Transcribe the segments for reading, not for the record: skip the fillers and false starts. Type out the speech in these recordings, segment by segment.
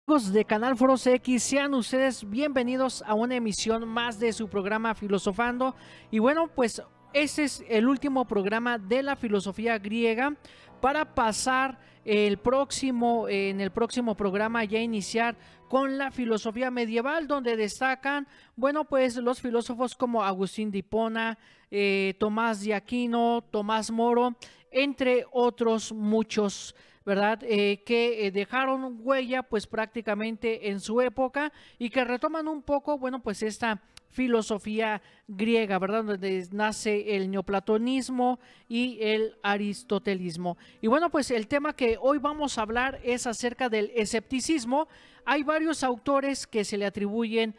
Amigos de Canal Foros X, sean ustedes bienvenidos a una emisión más de su programa Filosofando. Y bueno, pues este es el último programa de la filosofía griega para pasar en el próximo programa ya iniciar con la filosofía medieval, donde destacan, bueno, pues los filósofos como Agustín de Hipona, Tomás de Aquino, Tomás Moro, entre otros muchos, ¿verdad? Que dejaron huella pues prácticamente en su época y que retoman un poco, bueno, pues esta filosofía griega, ¿verdad? Donde nace el neoplatonismo y el aristotelismo. Y bueno, pues el tema que hoy vamos a hablar es acerca del escepticismo. Hay varios autores que se le atribuyen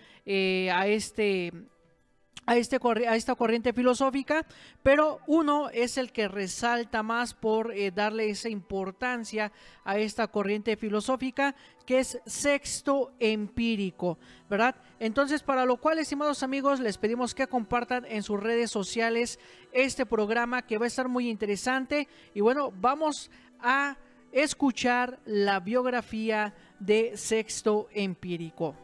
a esta corriente filosófica, pero uno es el que resalta más por darle esa importancia a esta corriente filosófica, que es Sexto Empírico, ¿verdad? Entonces, para lo cual, estimados amigos, les pedimos que compartan en sus redes sociales este programa, que va a estar muy interesante. Y bueno, vamos a escuchar la biografía de Sexto Empírico.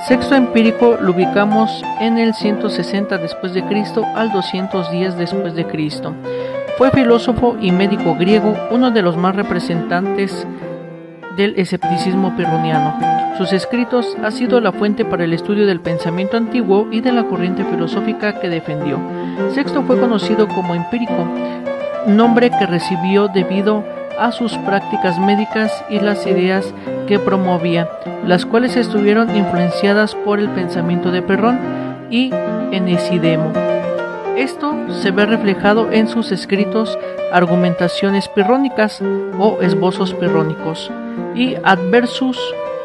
Sexto Empírico lo ubicamos en el 160 después de Cristo al 210 después de Cristo. Fue filósofo y médico griego, uno de los más representantes del escepticismo pirroniano. Sus escritos han sido la fuente para el estudio del pensamiento antiguo y de la corriente filosófica que defendió. Sexto fue conocido como empírico, nombre que recibió debido a sus prácticas médicas y las ideas que promovía, las cuales estuvieron influenciadas por el pensamiento de Pirrón y Enesidemo. Esto se ve reflejado en sus escritos Argumentaciones pirrónicas o Esbozos pirrónicos y Adversus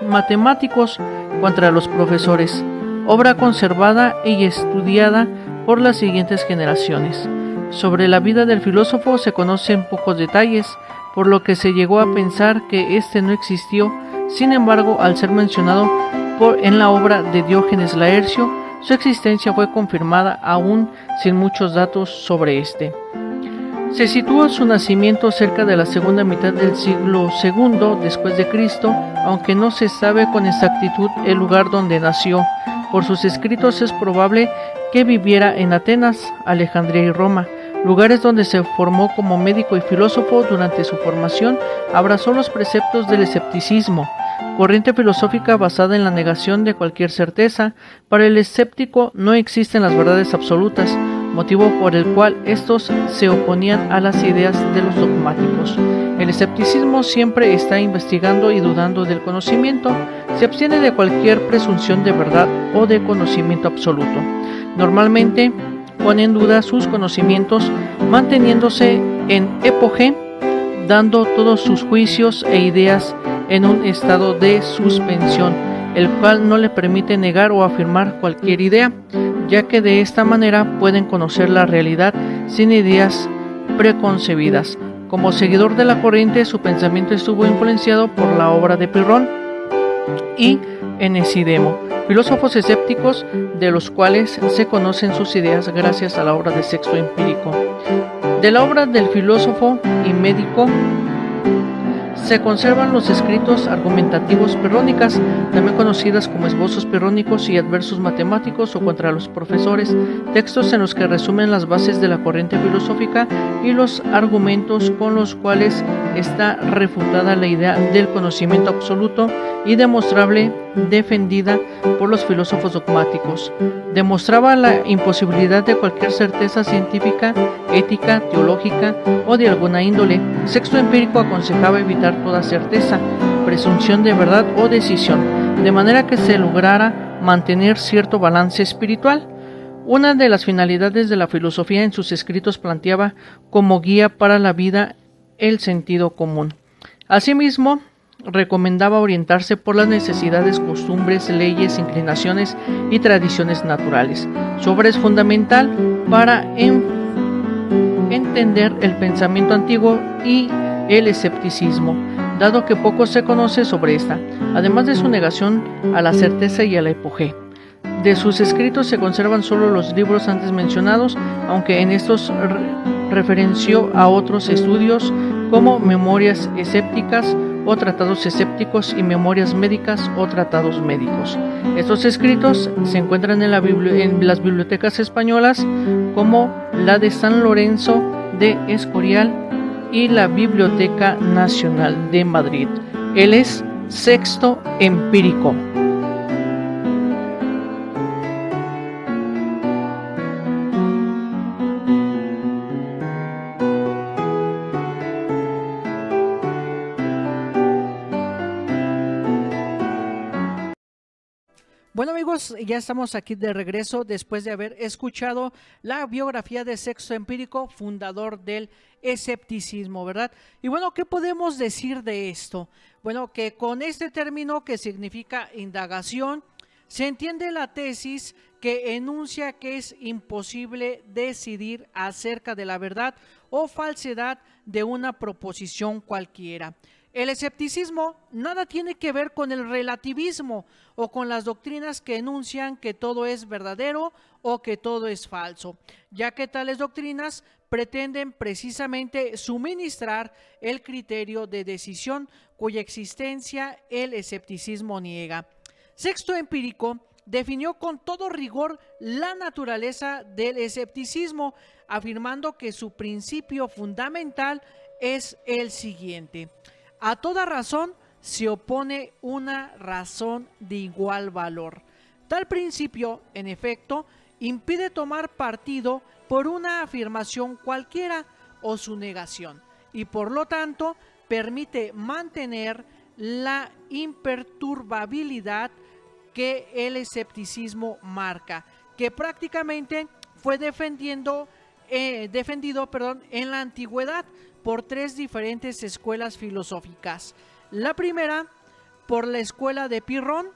matemáticos contra los profesores, obra conservada y estudiada por las siguientes generaciones. Sobre la vida del filósofo se conocen pocos detalles, por lo que se llegó a pensar que éste no existió. Sin embargo, al ser mencionado en la obra de Diógenes Laercio, su existencia fue confirmada aún sin muchos datos sobre este. Se sitúa su nacimiento cerca de la segunda mitad del siglo II después de Cristo, aunque no se sabe con exactitud el lugar donde nació. Por sus escritos es probable que viviera en Atenas, Alejandría y Roma, lugares donde se formó como médico y filósofo. Durante su formación abrazó los preceptos del escepticismo, corriente filosófica basada en la negación de cualquier certeza. Para el escéptico no existen las verdades absolutas, motivo por el cual estos se oponían a las ideas de los dogmáticos. El escepticismo siempre está investigando y dudando del conocimiento, se abstiene de cualquier presunción de verdad o de conocimiento absoluto. Normalmente pone en duda sus conocimientos, manteniéndose en epogé, dando todos sus juicios e ideas en un estado de suspensión, el cual no le permite negar o afirmar cualquier idea, ya que de esta manera pueden conocer la realidad sin ideas preconcebidas. Como seguidor de la corriente, su pensamiento estuvo influenciado por la obra de Pirrón y Enesidemo, filósofos escépticos de los cuales se conocen sus ideas gracias a la obra de Sexto Empírico. De la obra del filósofo y médico se conservan los escritos argumentativos pirrónicas, también conocidas como esbozos pirrónicos y adversos matemáticos o contra los profesores, textos en los que resumen las bases de la corriente filosófica y los argumentos con los cuales está refutada la idea del conocimiento absoluto y demostrable defendida por los filósofos dogmáticos. Demostraba la imposibilidad de cualquier certeza científica, ética, teológica o de alguna índole. Sexto Empírico aconsejaba evitar toda certeza, presunción de verdad o decisión, de manera que se lograra mantener cierto balance espiritual. Una de las finalidades de la filosofía en sus escritos planteaba como guía para la vida el sentido común. Asimismo, recomendaba orientarse por las necesidades, costumbres, leyes, inclinaciones y tradiciones naturales. Su obra es fundamental para entender el pensamiento antiguo y el escepticismo, dado que poco se conoce sobre esta, además de su negación a la certeza y a la epogé. De sus escritos se conservan solo los libros antes mencionados, aunque en estos referenció a otros estudios como Memorias escépticas o Tratados escépticos y Memorias médicas o Tratados médicos. Estos escritos se encuentran en las bibliotecas españolas como la de San Lorenzo de Escorial y la Biblioteca Nacional de Madrid. Él es Sexto Empírico. Bueno amigos, ya estamos aquí de regreso después de haber escuchado la biografía de Sexto Empírico, fundador del escepticismo, ¿verdad? Y bueno, ¿qué podemos decir de esto? Bueno, que con este término que significa indagación, se entiende la tesis que enuncia que es imposible decidir acerca de la verdad o falsedad de una proposición cualquiera. El escepticismo nada tiene que ver con el relativismo o con las doctrinas que enuncian que todo es verdadero o que todo es falso, ya que tales doctrinas pretenden precisamente suministrar el criterio de decisión cuya existencia el escepticismo niega. Sexto Empírico definió con todo rigor la naturaleza del escepticismo, afirmando que su principio fundamental es el siguiente: a toda razón se opone una razón de igual valor. Tal principio, en efecto, impide tomar partido por una afirmación cualquiera o su negación, y por lo tanto permite mantener la imperturbabilidad que el escepticismo marca, que prácticamente fue defendido en la antigüedad por tres diferentes escuelas filosóficas. La primera, por la escuela de Pirrón,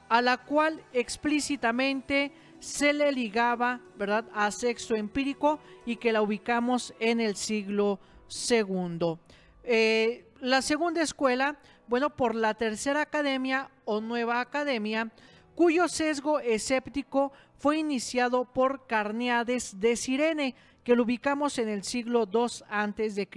a la cual explícitamente se le ligaba, ¿verdad?, a Sexto Empírico, y que la ubicamos en el siglo II. La segunda escuela, bueno, por la Tercera Academia o Nueva Academia, cuyo sesgo escéptico fue iniciado por Carneades de Cirene, que lo ubicamos en el siglo II a.C.,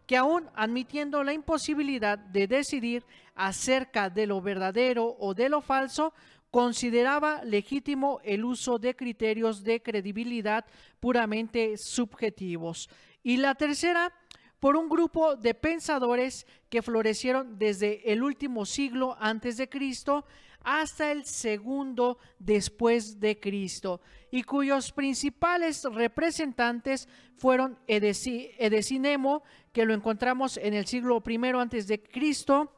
que aún admitiendo la imposibilidad de decidir acerca de lo verdadero o de lo falso, consideraba legítimo el uso de criterios de credibilidad puramente subjetivos. Y la tercera, por un grupo de pensadores que florecieron desde el último siglo antes de Cristo hasta el segundo después de Cristo, y cuyos principales representantes fueron Edesinemo, que lo encontramos en el siglo I antes de Cristo,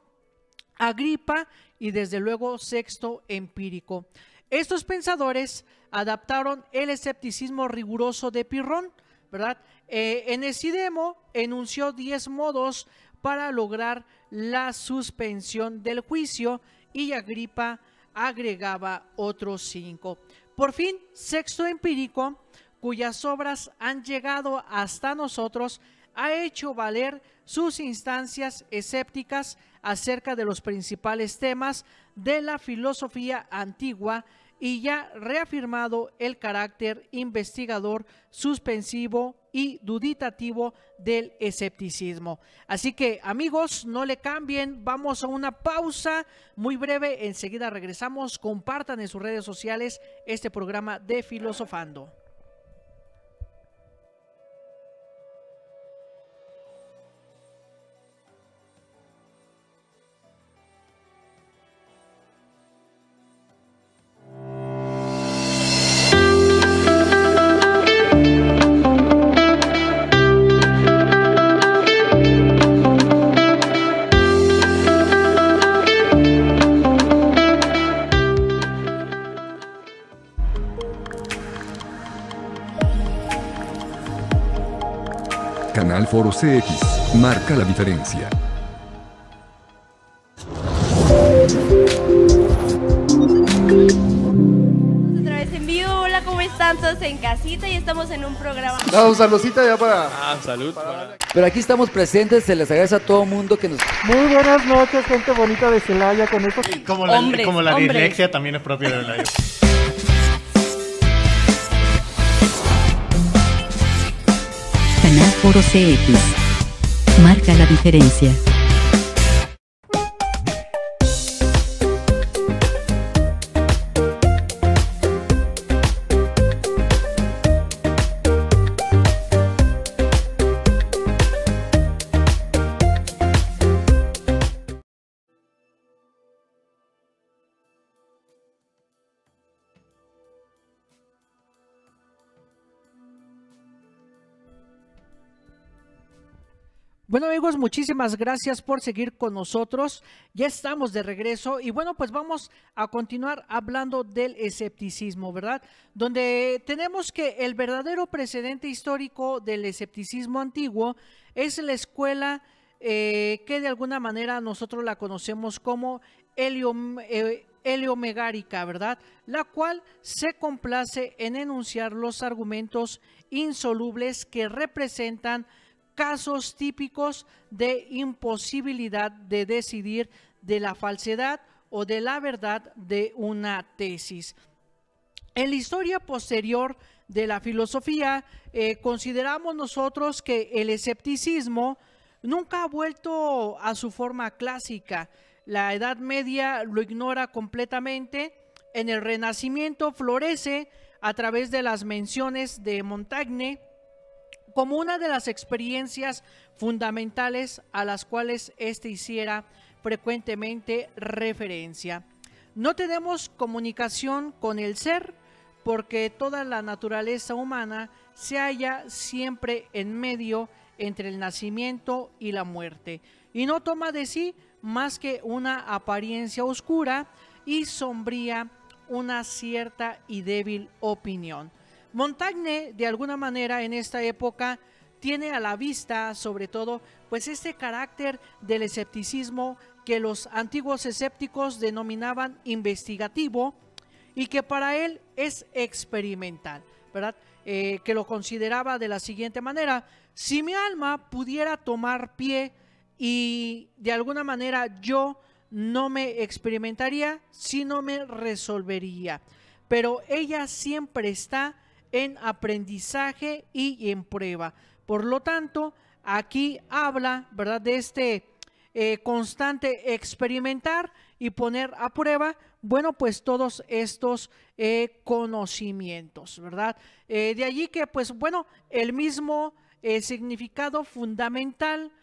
Agripa y desde luego Sexto Empírico. Estos pensadores adaptaron el escepticismo riguroso de Pirrón, ¿verdad? Edesinemo enunció 10 modos para lograr la suspensión del juicio, y Agripa agregaba otros 5. Por fin, Sexto Empírico, cuyas obras han llegado hasta nosotros, ha hecho valer sus instancias escépticas acerca de los principales temas de la filosofía antigua y ya reafirmado el carácter investigador, suspensivo y duditativo del escepticismo. Así que amigos, no le cambien, vamos a una pausa muy breve, enseguida regresamos. Compartan en sus redes sociales este programa de Filosofando. Canal Foro CX, marca la diferencia. Otra vez en vivo. Hola, ¿cómo están están todos en casita y estamos en un programa. No, saludcita ya para... Salud. Pero aquí estamos presentes, se les agradece a todo mundo que nos... Muy buenas noches, gente bonita de Celaya, con estos... Como la dislexia también es propia de la... Canal Foro CX. Marca la diferencia. Bueno amigos, muchísimas gracias por seguir con nosotros. Ya estamos de regreso y bueno, pues vamos a continuar hablando del escepticismo, ¿verdad? Donde tenemos que el verdadero precedente histórico del escepticismo antiguo es la escuela que de alguna manera nosotros la conocemos como heliomegárica, ¿verdad? La cual se complace en enunciar los argumentos insolubles que representan casos típicos de imposibilidad de decidir de la falsedad o de la verdad de una tesis. En la historia posterior de la filosofía, consideramos nosotros que el escepticismo nunca ha vuelto a su forma clásica. La Edad Media lo ignora completamente. En el Renacimiento florece a través de las menciones de Montaigne como una de las experiencias fundamentales a las cuales éste hiciera frecuentemente referencia. No tenemos comunicación con el ser porque toda la naturaleza humana se halla siempre en medio entre el nacimiento y la muerte y no toma de sí más que una apariencia oscura y sombría, una cierta y débil opinión. Montaigne, de alguna manera, en esta época tiene a la vista, sobre todo, pues este carácter del escepticismo que los antiguos escépticos denominaban investigativo y que para él es experimental, ¿verdad? Que lo consideraba de la siguiente manera: si mi alma pudiera tomar pie y de alguna manera yo no me experimentaría, sino me resolvería, pero ella siempre está en aprendizaje y en prueba. Por lo tanto, aquí habla, ¿verdad?, de este constante experimentar y poner a prueba, bueno, pues todos estos conocimientos, ¿verdad? De allí que, pues bueno, el mismo significado fundamental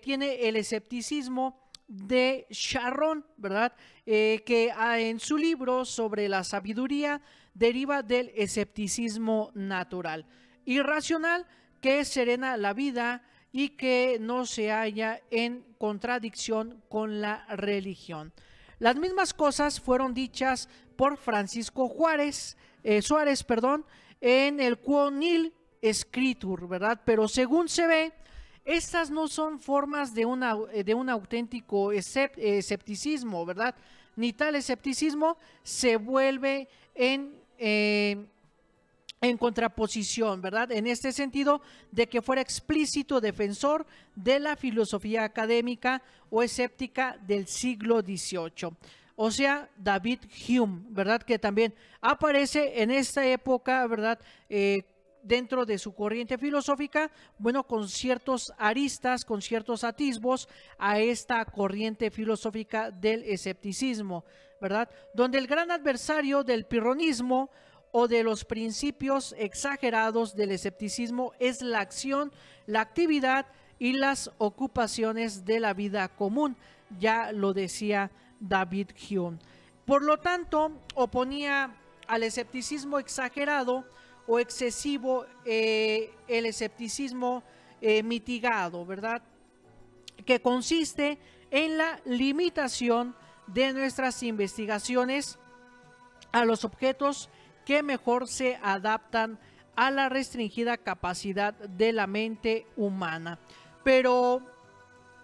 tiene el escepticismo de Charron, ¿verdad? Que en su libro sobre la sabiduría deriva del escepticismo natural, irracional, que serena la vida y que no se halla en contradicción con la religión. Las mismas cosas fueron dichas por Francisco Suárez, en el Quo Nil Scriptur, ¿verdad? Pero según se ve, estas no son formas de un auténtico escepticismo, ¿verdad? Ni tal escepticismo se vuelve en contraposición, ¿verdad? En este sentido de que fuera explícito defensor de la filosofía académica o escéptica del siglo XVIII. O sea, David Hume, ¿verdad? Que también aparece en esta época, ¿verdad? Dentro de su corriente filosófica, bueno, con ciertos aristas, con ciertos atisbos a esta corriente filosófica del escepticismo, ¿verdad? Donde el gran adversario del pirronismo o de los principios exagerados del escepticismo es la acción, la actividad y las ocupaciones de la vida común, ya lo decía David Hume. Por lo tanto, oponía al escepticismo exagerado o excesivo el escepticismo mitigado, ¿verdad? Que consiste en la limitación de nuestras investigaciones a los objetos que mejor se adaptan a la restringida capacidad de la mente humana. Pero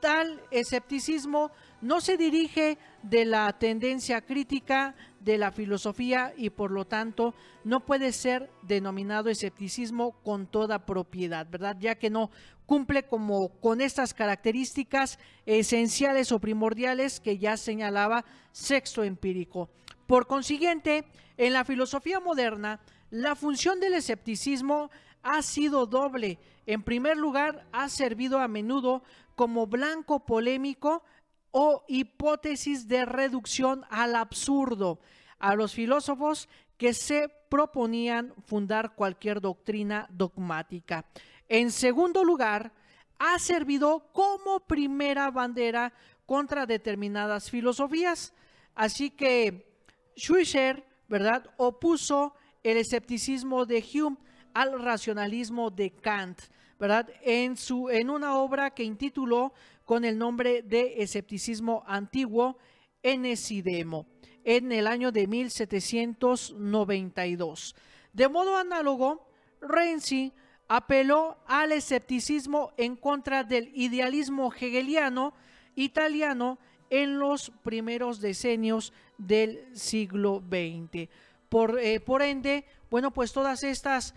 tal escepticismo no se dirige de la tendencia crítica de la filosofía y por lo tanto no puede ser denominado escepticismo con toda propiedad, ¿verdad? Ya que no cumple como con estas características esenciales o primordiales que ya señalaba Sexto Empírico. Por consiguiente, en la filosofía moderna, la función del escepticismo ha sido doble. En primer lugar, ha servido a menudo como blanco polémico o hipótesis de reducción al absurdo a los filósofos que se proponían fundar cualquier doctrina dogmática. En segundo lugar, ha servido como primera bandera contra determinadas filosofías. Así que Schweitzer, ¿verdad?, opuso el escepticismo de Hume al racionalismo de Kant, ¿verdad?, en una obra que intituló con el nombre de Escepticismo Antiguo, Enesidemo, en el año de 1792. De modo análogo, Renzi apeló al escepticismo en contra del idealismo hegeliano italiano en los primeros decenios del siglo XX. Por ende, bueno, pues todas estas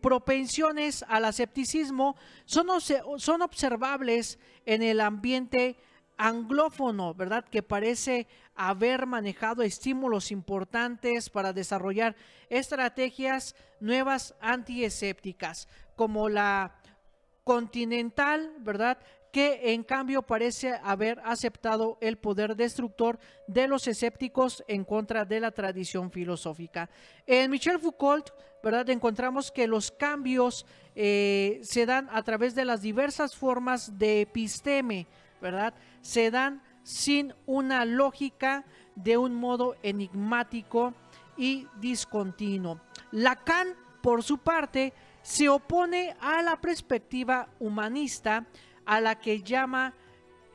propensiones al escepticismo son observables en el ambiente anglófono, ¿verdad?, que parece haber manejado estímulos importantes para desarrollar estrategias nuevas antiescépticas, como la continental, ¿verdad?, que en cambio parece haber aceptado el poder destructor de los escépticos en contra de la tradición filosófica. En Michel Foucault, ¿verdad?, encontramos que los cambios se dan a través de las diversas formas de episteme, ¿verdad? Se dan sin una lógica, de un modo enigmático y discontinuo. Lacan, por su parte, se opone a la perspectiva humanista, a la que llama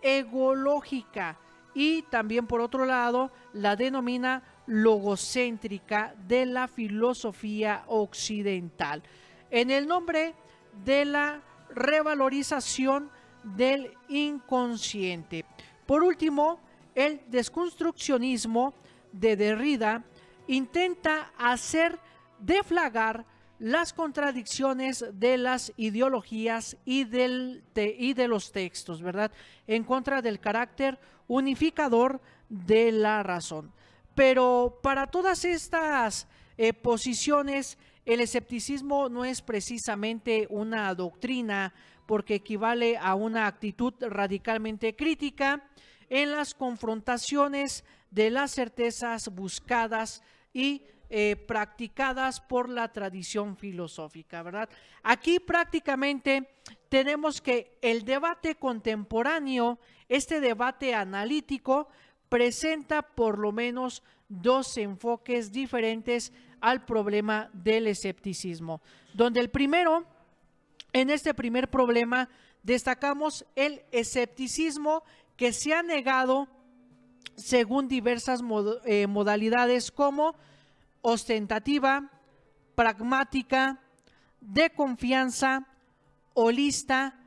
egológica, y también por otro lado la denomina logocéntrica de la filosofía occidental, en el nombre de la revalorización del inconsciente. Por último, el desconstruccionismo de Derrida intenta hacer deflagrar las contradicciones de las ideologías y de los textos, ¿verdad?, en contra del carácter unificador de la razón. Pero para todas estas posiciones, el escepticismo no es precisamente una doctrina, porque equivale a una actitud radicalmente crítica en las confrontaciones de las certezas buscadas y practicadas por la tradición filosófica, ¿verdad? Aquí prácticamente tenemos que el debate contemporáneo, este debate analítico, presenta por lo menos dos enfoques diferentes al problema del escepticismo, donde el primero, en este primer problema, destacamos el escepticismo que se ha negado según diversas modalidades como ostentativa, pragmática, de confianza, holista,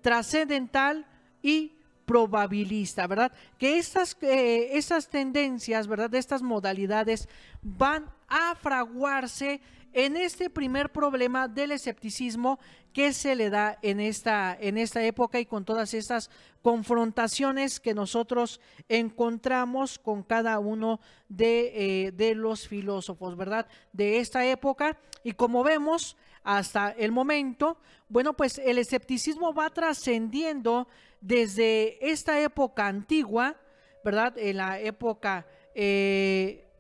trascendental y probabilista, ¿verdad? Que estas tendencias, ¿verdad?, estas modalidades van a fraguarse en este primer problema del escepticismo que se le da en esta época, y con todas estas confrontaciones que nosotros encontramos con cada uno de los filósofos, ¿verdad?, de esta época. Y como vemos hasta el momento, bueno, pues el escepticismo va trascendiendo desde esta época antigua, ¿verdad?, en la época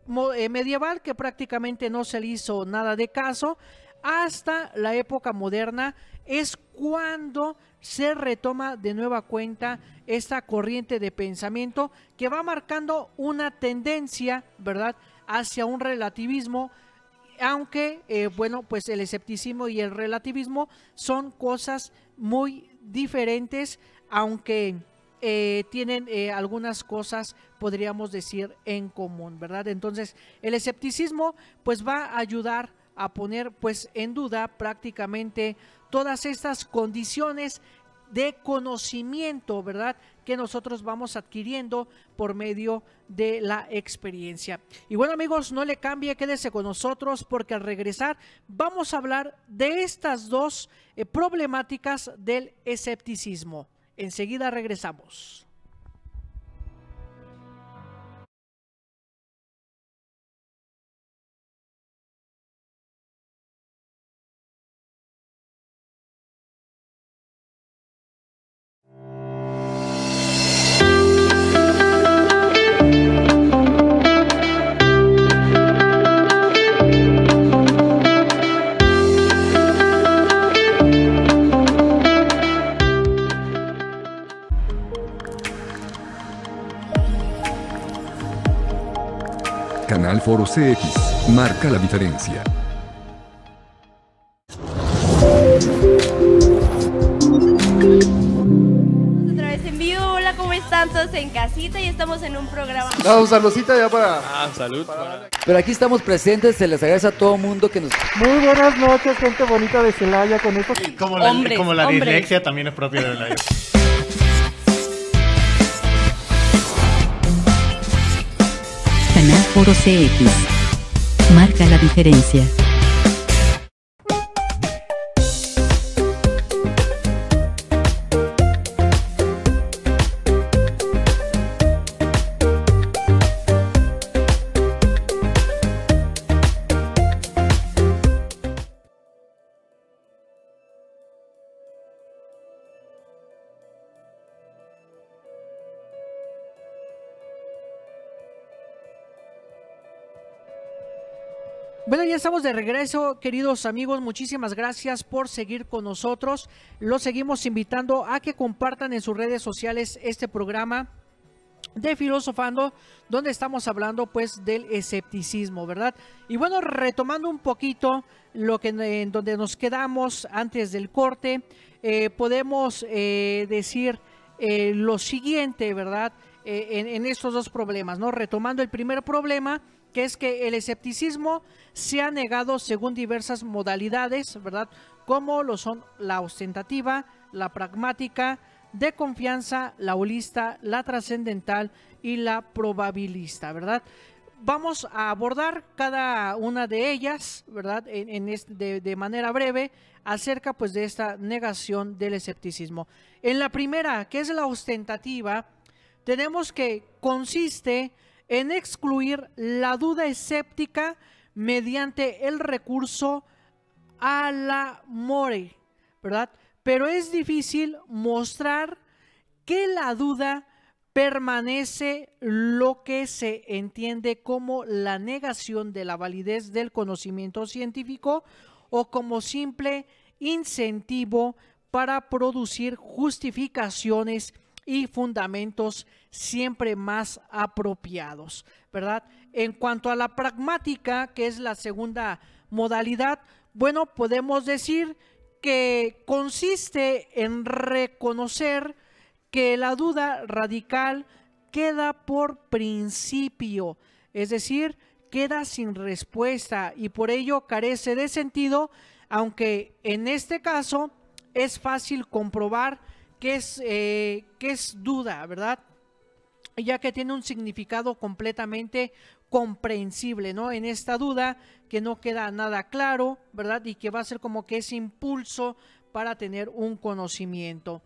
medieval, que prácticamente no se le hizo nada de caso, hasta la época moderna. Es cuando se retoma de nueva cuenta esta corriente de pensamiento que va marcando una tendencia, ¿verdad?, hacia un relativismo, aunque bueno, pues el escepticismo y el relativismo son cosas muy diferentes, aunque tienen algunas cosas, podríamos decir, en común, ¿verdad? Entonces el escepticismo pues va a ayudar a poner pues en duda prácticamente todas estas condiciones de conocimiento, ¿verdad?, que nosotros vamos adquiriendo por medio de la experiencia. Y bueno, amigos, no le cambie, quédese con nosotros porque al regresar vamos a hablar de estas dos problemáticas del escepticismo. Enseguida regresamos. Canal Foro CX, marca la diferencia. Otra vez en vivo. Hola, ¿cómo están todos en casita? Y estamos en un programa. Un saludcita ya para... salud. Pero aquí estamos presentes, se les agradece a todo mundo que nos... Muy buenas noches, gente bonita de Celaya, con estos... Como la Hombres. dislexia también es propia del aire. Canal Foro CX. Marca la diferencia. Bueno, ya estamos de regreso, queridos amigos, muchísimas gracias por seguir con nosotros. Los seguimos invitando a que compartan en sus redes sociales este programa de Filosofando, donde estamos hablando pues del escepticismo, ¿verdad? Y bueno, retomando un poquito lo que en donde nos quedamos antes del corte, podemos decir lo siguiente, ¿verdad? En estos dos problemas, ¿no? Retomando el primer problema, que es que el escepticismo se ha negado según diversas modalidades, ¿verdad? Como lo son la ostentativa, la pragmática, de confianza, la holista, la trascendental y la probabilista, ¿verdad? Vamos a abordar cada una de ellas, ¿verdad? De manera breve, acerca pues de esta negación del escepticismo. En la primera, que es la ostentativa, tenemos que consiste en excluir la duda escéptica mediante el recurso a la more, ¿verdad? Pero es difícil mostrar que la duda permanece, lo que se entiende como la negación de la validez del conocimiento científico o como simple incentivo para producir justificaciones y fundamentos siempre más apropiados, ¿verdad? En cuanto a la pragmática, que es la segunda modalidad, bueno, podemos decir que consiste en reconocer que la duda radical queda por principio, es decir, queda sin respuesta y por ello carece de sentido, aunque en este caso es fácil comprobar que es duda, ¿verdad? Ya que tiene un significado completamente comprensible, ¿no? En esta duda que no queda nada claro, ¿verdad? Y que va a ser como que ese impulso para tener un conocimiento.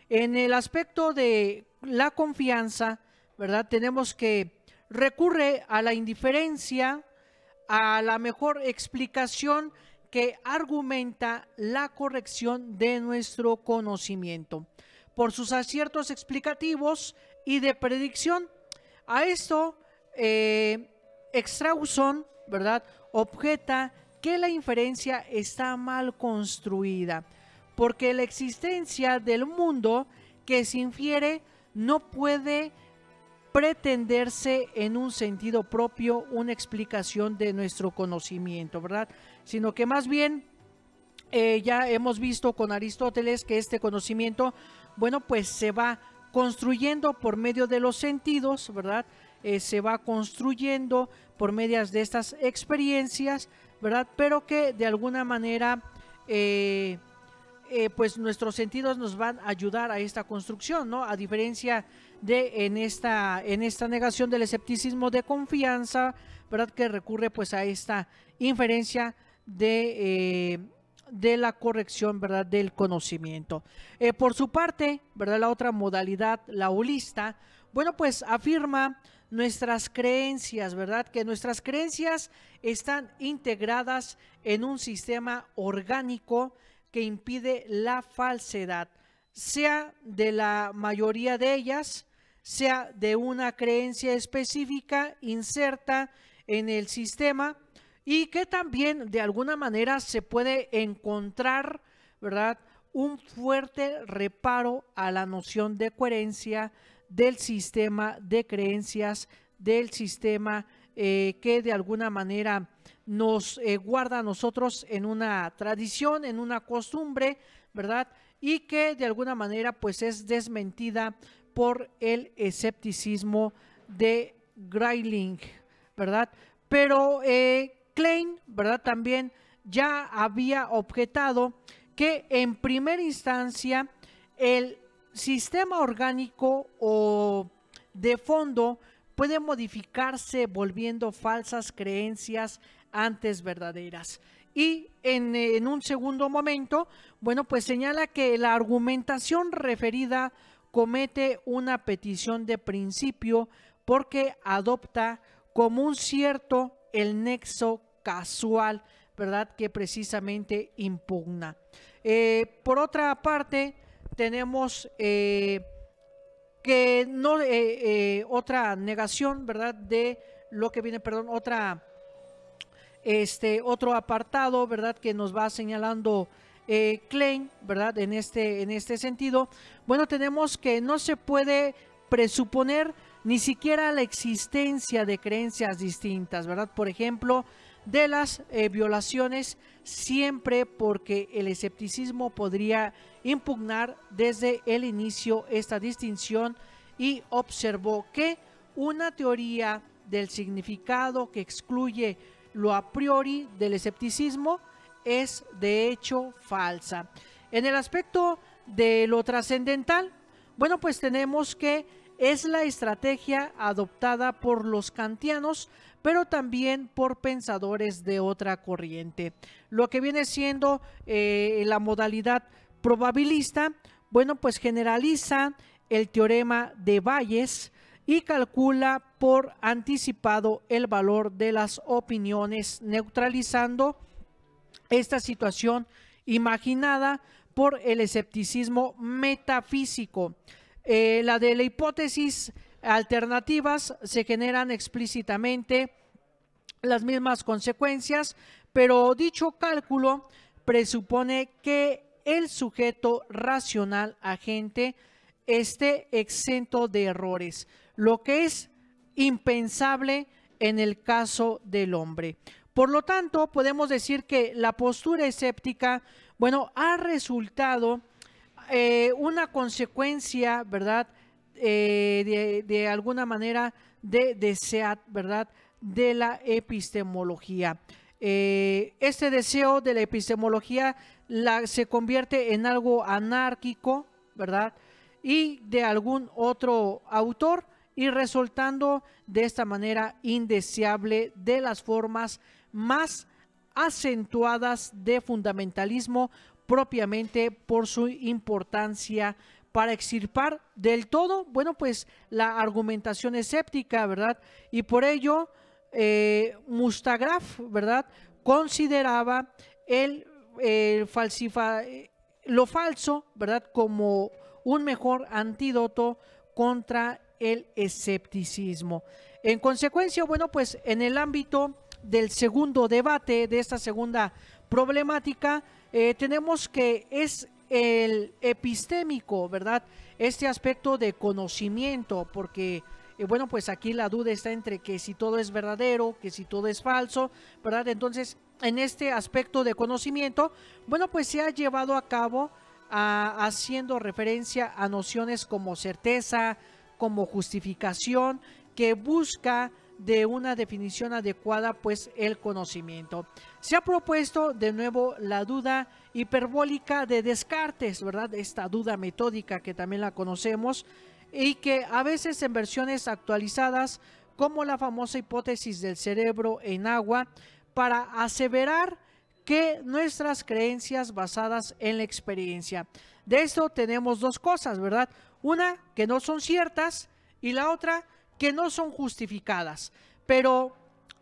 En el aspecto de la confianza, ¿verdad? Tenemos que recurre a la indiferencia, a la mejor explicación que argumenta la corrección de nuestro conocimiento por sus aciertos explicativos y de predicción. A esto Extrausson, ¿verdad?, objeta que la inferencia está mal construida, porque la existencia del mundo que se infiere no puede pretenderse en un sentido propio una explicación de nuestro conocimiento, ¿verdad? Sino que más bien ya hemos visto con Aristóteles que este conocimiento, bueno, pues se va construyendo por medio de los sentidos, ¿verdad? Se va construyendo por medio de estas experiencias, ¿verdad? Pero que de alguna manera pues nuestros sentidos nos van a ayudar a esta construcción, ¿no? A diferencia de en esta negación del escepticismo de confianza, ¿verdad? Que recurre pues a esta inferencia de la corrección, ¿verdad? Del conocimiento. Por su parte, ¿verdad? La otra modalidad, la holista, bueno, pues afirma nuestras creencias, ¿verdad? Que nuestras creencias están integradas en un sistema orgánico que impide la falsedad, sea de la mayoría de ellas, sea de una creencia específica inserta en el sistema, y que también de alguna manera se puede encontrar, ¿verdad?, un fuerte reparo a la noción de coherencia del sistema de creencias, del sistema que de alguna manera nos guarda a nosotros en una tradición, en una costumbre, ¿verdad? Y que de alguna manera pues es desmentida por el escepticismo de Grayling, ¿verdad? Pero Klein, ¿verdad? También ya había objetado que en primera instancia el sistema orgánico o de fondo puede modificarse volviendo falsas creencias antes verdaderas. Y en un segundo momento, bueno, pues señala que la argumentación referida comete una petición de principio porque adopta como un cierto el nexo casual, ¿verdad?, que precisamente impugna. Por otra parte, tenemos que no otra negación, ¿verdad?, de lo que viene, perdón, otro apartado, ¿verdad?, que nos va señalando Klein, ¿verdad?, en este sentido. Bueno, tenemos que no se puede presuponer ni siquiera la existencia de creencias distintas, ¿verdad? Por ejemplo, de las violaciones, siempre porque el escepticismo podría impugnar desde el inicio esta distinción, y observó que una teoría del significado que excluye lo a priori del escepticismo es de hecho falsa. En el aspecto de lo trascendental, bueno, pues tenemos que es la estrategia adoptada por los kantianos, pero también por pensadores de otra corriente. Lo que viene siendo la modalidad probabilista, bueno, pues generaliza el teorema de Bayes y calcula por anticipado el valor de las opiniones, neutralizando esta situación imaginada por el escepticismo metafísico. La de la hipótesis alternativas se generan explícitamente las mismas consecuencias, pero dicho cálculo presupone que el sujeto racional agente esté exento de errores, lo que es impensable en el caso del hombre. Por lo tanto, podemos decir que la postura escéptica, bueno, ha resultado una consecuencia, ¿verdad?, de alguna manera de deseo, ¿verdad?, de la epistemología. Este deseo de la epistemología se convierte en algo anárquico, ¿verdad?, y de algún otro autor, y resultando de esta manera indeseable de las formas más acentuadas de fundamentalismo, propiamente por su importancia para extirpar del todo, bueno, pues la argumentación escéptica, ¿verdad? Y por ello Mustagraf, ¿verdad?, consideraba lo falso, ¿verdad?, como un mejor antídoto contra el escepticismo. En consecuencia, bueno, pues en el ámbito del segundo debate, de esta segunda problemática, tenemos que es el epistémico, ¿verdad?, este aspecto de conocimiento, porque bueno, pues aquí la duda está entre que si todo es verdadero, que si todo es falso, ¿verdad? Entonces, en este aspecto de conocimiento, bueno, pues se ha llevado a cabo haciendo referencia a nociones como certeza, como justificación, que busca de una definición adecuada, pues el conocimiento. Se ha propuesto de nuevo la duda hiperbólica de Descartes, ¿verdad? Esta duda metódica que también la conocemos y que a veces en versiones actualizadas, como la famosa hipótesis del cerebro en agua, para aseverar que nuestras creencias basadas en la experiencia. De esto tenemos dos cosas, ¿verdad? Una, que no son ciertas, y la otra, que no son justificadas. Pero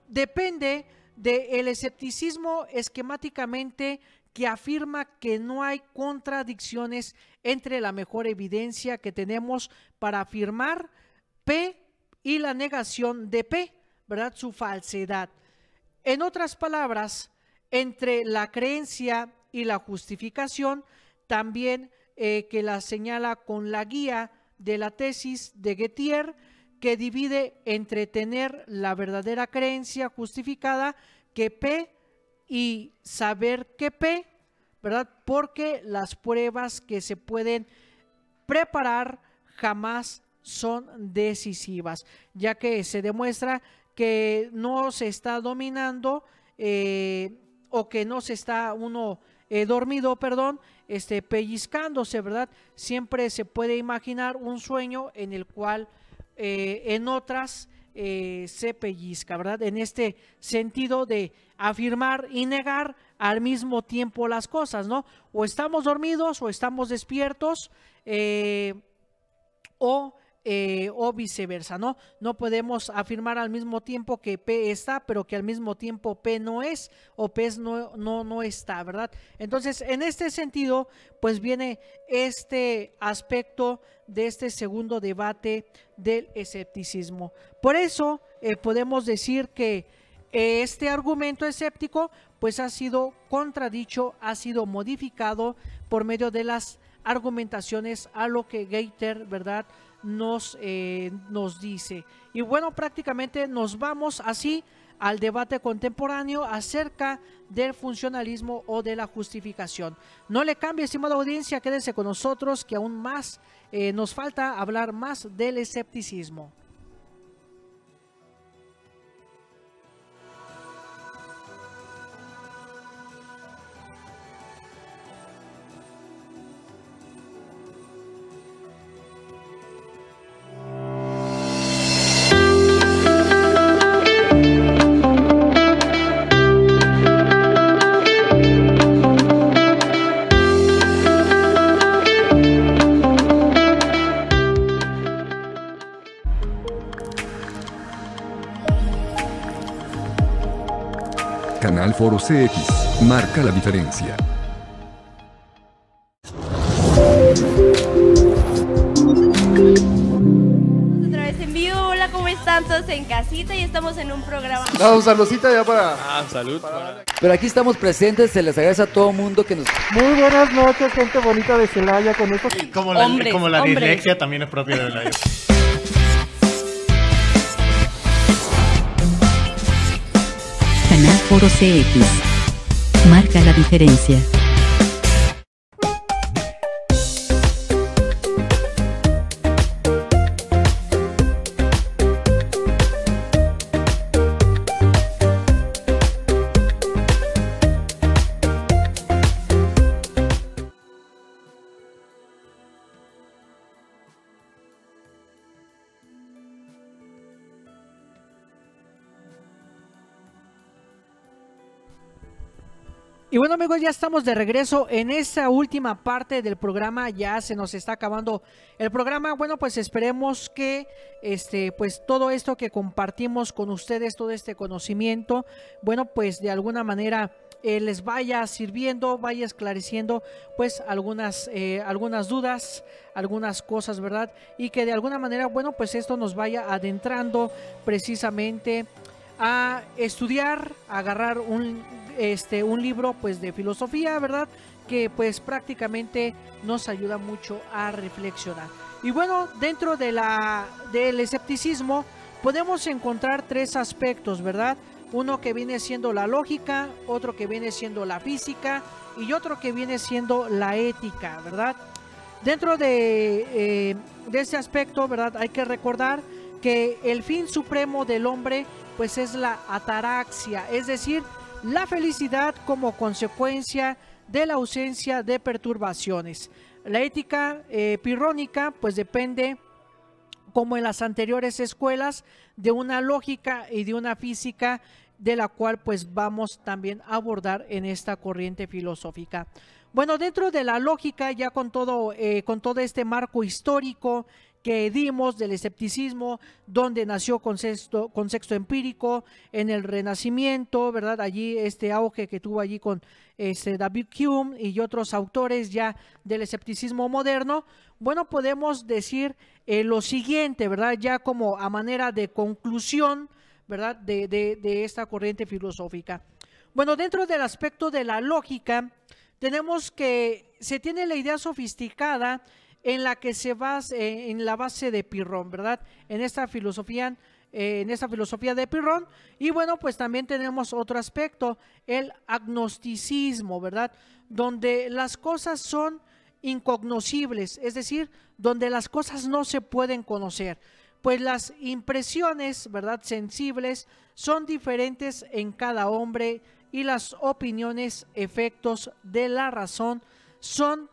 depende del escepticismo esquemáticamente, que afirma que no hay contradicciones entre la mejor evidencia que tenemos para afirmar P y la negación de P, ¿verdad? Su falsedad. En otras palabras, entre la creencia y la justificación, también que la señala con la guía de la tesis de Gettier, que divide entre tener la verdadera creencia justificada que P y saber que P, ¿verdad? Porque las pruebas que se pueden preparar jamás son decisivas, ya que se demuestra que no se está dominando o que no se está uno dormido, pellizcándose, ¿verdad? Siempre se puede imaginar un sueño en el cual en otras se pellizca, ¿verdad? En este sentido de afirmar y negar al mismo tiempo las cosas, ¿no? O estamos dormidos o estamos despiertos, o viceversa, ¿no? No podemos afirmar al mismo tiempo que P está, pero que al mismo tiempo P no es, o P no está, ¿verdad? Entonces, en este sentido, pues viene este aspecto de este segundo debate del escepticismo. Por eso, podemos decir que este argumento escéptico, pues ha sido contradicho, ha sido modificado por medio de las argumentaciones a lo que Gettier, ¿verdad?, nos dice. Y bueno, prácticamente nos vamos así al debate contemporáneo acerca del funcionalismo o de la justificación. No le cambie, estimada audiencia, quédese con nosotros, que aún más nos falta hablar más del escepticismo. Canal Foro CX marca la diferencia. Otra vez en vivo. Hola, ¿cómo están todos en casita? Y estamos en un programa. No, saludcita ya para... Salud. Pero aquí estamos presentes, se les agradece a todo mundo que nos... Muy buenas noches, gente bonita de Celaya, con estos... Como la dislexia también es propia de la Canal Foro CX. Marca la diferencia. Y bueno, amigos, ya estamos de regreso en esta última parte del programa. Ya se nos está acabando el programa. Bueno, pues esperemos que pues todo esto que compartimos con ustedes, todo este conocimiento, bueno, pues de alguna manera les vaya sirviendo, vaya esclareciendo pues algunas dudas, algunas cosas, ¿verdad? Y que de alguna manera, bueno, pues esto nos vaya adentrando precisamente a estudiar, a agarrar un libro pues de filosofía, ¿verdad? Que pues prácticamente nos ayuda mucho a reflexionar. Y bueno, dentro de del escepticismo podemos encontrar tres aspectos, ¿verdad? Uno que viene siendo la lógica, otro que viene siendo la física y otro que viene siendo la ética, ¿verdad? Dentro de este aspecto, ¿verdad? Hay que recordar que el fin supremo del hombre pues es la ataraxia, es decir, la felicidad como consecuencia de la ausencia de perturbaciones. La ética pirrónica pues depende, como en las anteriores escuelas, de una lógica y de una física, de la cual pues vamos también a abordar en esta corriente filosófica. Bueno, dentro de la lógica, ya con todo este marco histórico que dimos del escepticismo, donde nació concepto empírico, en el Renacimiento, ¿verdad? Allí este auge que tuvo allí con David Hume y otros autores ya del escepticismo moderno. Bueno, podemos decir lo siguiente, ¿verdad? Ya como a manera de conclusión, ¿verdad? De esta corriente filosófica. Bueno, dentro del aspecto de la lógica, tenemos que se tiene la idea sofisticada en la que se basa en la base de Pirrón, ¿verdad? En esta filosofía de Pirrón. Y bueno, pues también tenemos otro aspecto, el agnosticismo, ¿verdad? Donde las cosas son incognoscibles, es decir, donde las cosas no se pueden conocer, pues las impresiones, ¿verdad?, sensibles son diferentes en cada hombre, y las opiniones, efectos de la razón son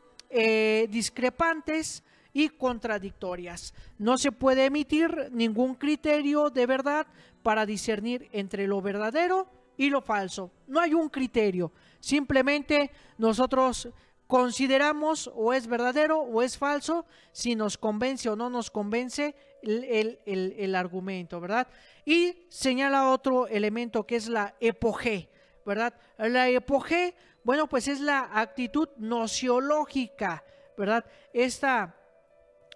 discrepantes y contradictorias. No se puede emitir ningún criterio de verdad para discernir entre lo verdadero y lo falso. No hay un criterio, simplemente nosotros consideramos o es verdadero o es falso, si nos convence o no nos convence el argumento, ¿verdad? Y señala otro elemento que es la epogé, ¿verdad? La epogé, bueno, pues es la actitud nociológica, ¿verdad? Esta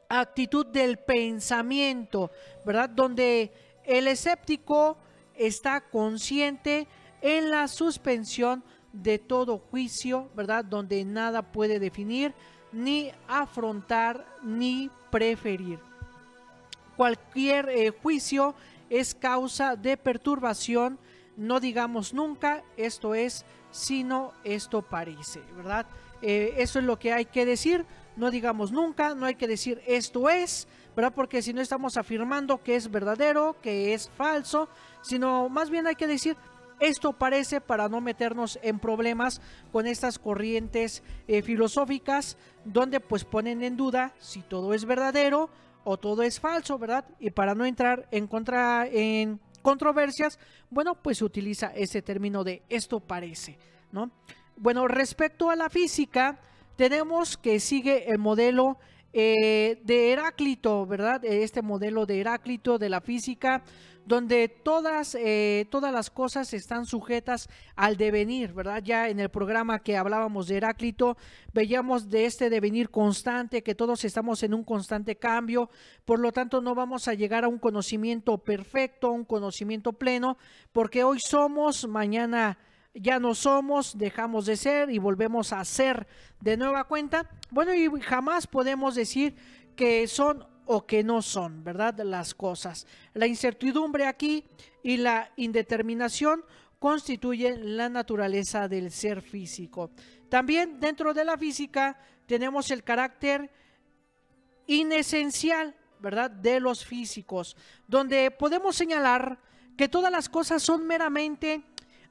actitud del pensamiento, ¿verdad? Donde el escéptico está consciente en la suspensión de todo juicio, ¿verdad? Donde nada puede definir, ni afrontar, ni preferir. Cualquier juicio es causa de perturbación. No digamos nunca esto es, sino esto parece, ¿verdad? Eso es lo que hay que decir. No digamos nunca, no hay que decir esto es, ¿verdad? Porque si no estamos afirmando que es verdadero, que es falso, sino más bien hay que decir esto parece, para no meternos en problemas con estas corrientes filosóficas, donde pues ponen en duda si todo es verdadero o todo es falso, ¿verdad? Y para no entrar en controversias, bueno, pues se utiliza ese término de esto parece, ¿no? Bueno, respecto a la física, tenemos que sigue el modelo de Heráclito, ¿verdad? Este modelo de Heráclito de la física, donde todas las cosas están sujetas al devenir, ¿verdad? Ya en el programa que hablábamos de Heráclito, veíamos de este devenir constante, que todos estamos en un constante cambio, por lo tanto no vamos a llegar a un conocimiento perfecto, un conocimiento pleno, porque hoy somos, mañana ya no somos, dejamos de ser y volvemos a ser de nueva cuenta. Bueno, y jamás podemos decir que son o que no son, ¿verdad? Las cosas. La incertidumbre aquí y la indeterminación constituyen la naturaleza del ser físico. También dentro de la física tenemos el carácter inesencial, ¿verdad?, de los físicos, donde podemos señalar que todas las cosas son meramente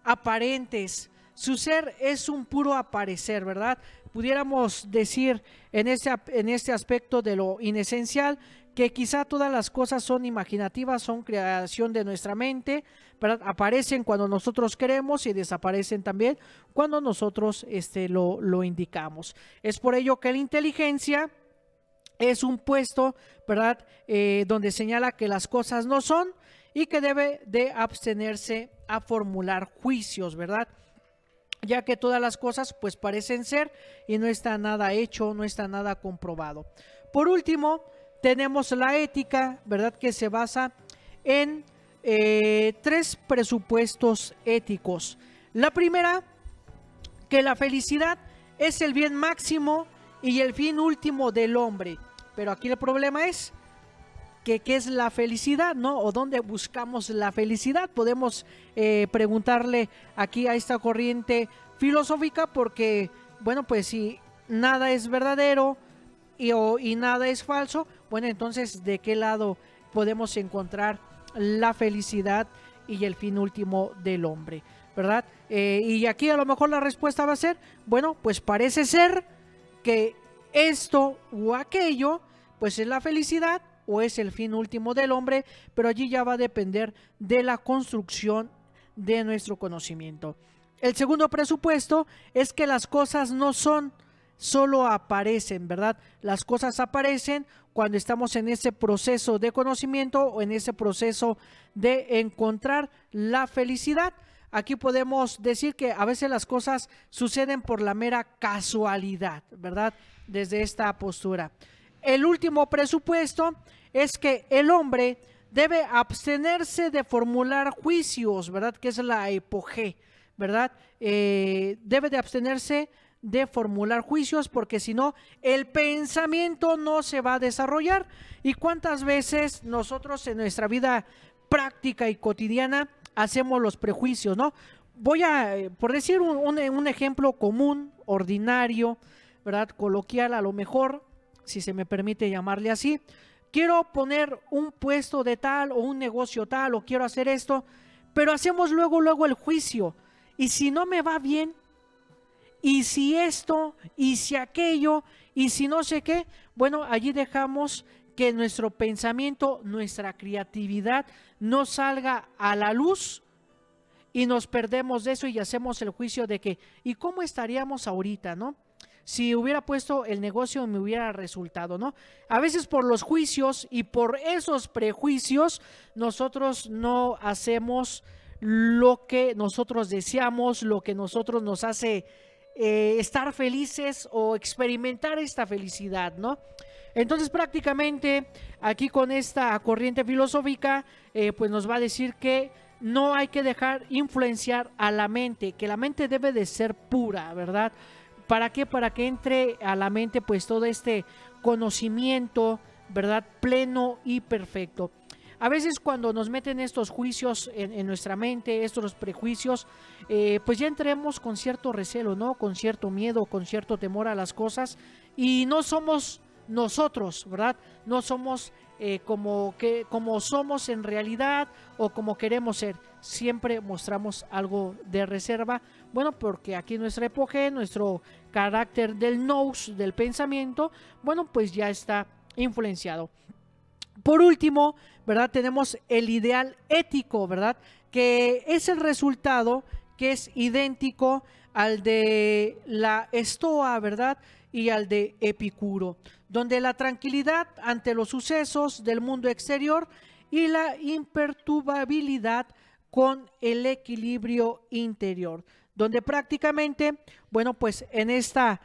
aparentes. Su ser es un puro aparecer, ¿verdad? Pudiéramos decir en este aspecto de lo inesencial que quizá todas las cosas son imaginativas, son creación de nuestra mente, ¿verdad? Aparecen cuando nosotros queremos y desaparecen también cuando nosotros lo indicamos. Es por ello que la inteligencia es un puesto, ¿verdad?, donde señala que las cosas no son y que debe de abstenerse a formular juicios, ¿verdad? Ya que todas las cosas pues parecen ser y no está nada hecho, no está nada comprobado. Por último, tenemos la ética, ¿verdad?, que se basa en tres presupuestos éticos. La primera, que la felicidad es el bien máximo y el fin último del hombre. Pero aquí el problema es que ¿qué es la felicidad, no? ¿O dónde buscamos la felicidad? Podemos preguntarle aquí a esta corriente filosófica, porque, bueno, pues si nada es verdadero y nada es falso, bueno, entonces, ¿de qué lado podemos encontrar la felicidad y el fin último del hombre, ¿verdad? Y aquí a lo mejor la respuesta va a ser, bueno, pues parece ser que esto o aquello, pues es la felicidad o es el fin último del hombre, pero allí ya va a depender de la construcción de nuestro conocimiento. El segundo presupuesto es que las cosas no son, solo aparecen, ¿verdad? Las cosas aparecen cuando estamos en ese proceso de conocimiento o en ese proceso de encontrar la felicidad. Aquí podemos decir que a veces las cosas suceden por la mera casualidad, ¿verdad? Desde esta postura. El último presupuesto es que el hombre debe abstenerse de formular juicios, ¿verdad? Que es la epogé, ¿verdad? Debe de abstenerse de formular juicios, porque si no, el pensamiento no se va a desarrollar. ¿Y cuántas veces nosotros en nuestra vida práctica y cotidiana hacemos los prejuicios, no? Voy a, por decir un ejemplo común, ordinario, ¿verdad? Coloquial a lo mejor, si se me permite llamarle así. Quiero poner un puesto de tal o un negocio tal o quiero hacer esto, pero hacemos luego el juicio. Y si no me va bien, y si esto, y si aquello, y si no sé qué, bueno, allí dejamos que nuestro pensamiento, nuestra creatividad no salga a la luz y nos perdemos de eso y hacemos el juicio de que, ¿y cómo estaríamos ahorita, no? Si hubiera puesto el negocio me hubiera resultado, ¿no? A veces por los juicios y por esos prejuicios nosotros no hacemos lo que nosotros deseamos, lo que nosotros nos hace estar felices o experimentar esta felicidad, ¿no? Entonces prácticamente aquí con esta corriente filosófica pues nos va a decir que no hay que dejar influenciar a la mente, que la mente debe de ser pura, ¿verdad? ¿Para qué? Para que entre a la mente pues todo este conocimiento, ¿verdad? Pleno y perfecto. A veces cuando nos meten estos juicios en nuestra mente, estos prejuicios, pues ya entremos con cierto recelo, ¿no? Con cierto miedo, con cierto temor a las cosas y no somos nosotros, ¿verdad? No somos como somos en realidad o como queremos ser. Siempre mostramos algo de reserva, bueno, porque aquí nuestra epoge, nuestro carácter del nous, del pensamiento, bueno, pues ya está influenciado. Por último, ¿verdad? Tenemos el ideal ético, ¿verdad? Que es el resultado que es idéntico al de la Estoa, ¿verdad? Y al de Epicuro, donde la tranquilidad ante los sucesos del mundo exterior y la imperturbabilidad con el equilibrio interior, donde prácticamente, bueno, pues en esta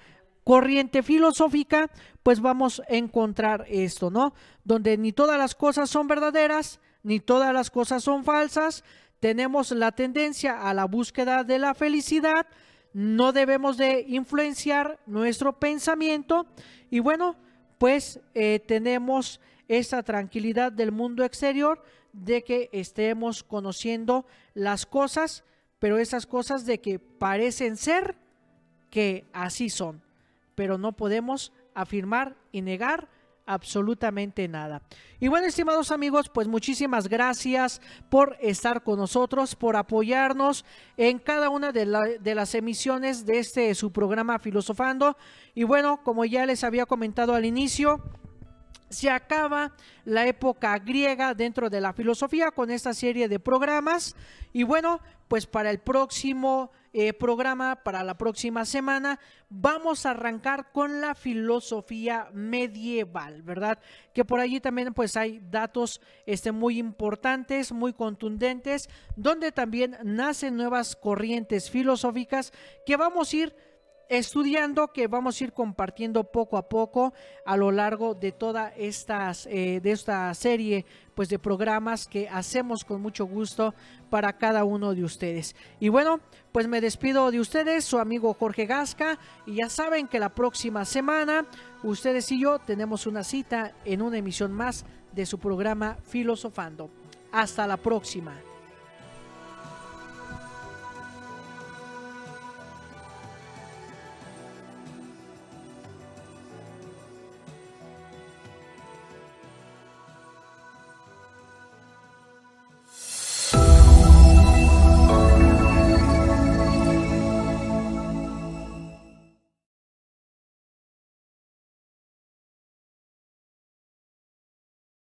corriente filosófica, pues vamos a encontrar esto, ¿no? Donde ni todas las cosas son verdaderas, ni todas las cosas son falsas, tenemos la tendencia a la búsqueda de la felicidad, no debemos de influenciar nuestro pensamiento y bueno, pues tenemos esa tranquilidad del mundo exterior de que estemos conociendo las cosas, pero esas cosas de que parecen ser que así son, pero no podemos afirmar y negar absolutamente nada. Y bueno, estimados amigos, pues muchísimas gracias por estar con nosotros, por apoyarnos en cada una de las emisiones de su programa Filosofando. Y bueno, como ya les había comentado al inicio, se acaba la época griega dentro de la filosofía con esta serie de programas y bueno, pues para el próximo programa, para la próxima semana, vamos a arrancar con la filosofía medieval, ¿verdad? Que por allí también pues hay datos muy importantes, muy contundentes, donde también nacen nuevas corrientes filosóficas que vamos a ir estudiando, que vamos a ir compartiendo poco a poco a lo largo de toda esta serie pues de programas que hacemos con mucho gusto para cada uno de ustedes. Y bueno, pues me despido de ustedes, su amigo Jorge Gasca, y ya saben que la próxima semana ustedes y yo tenemos una cita en una emisión más de su programa Filosofando. Hasta la próxima.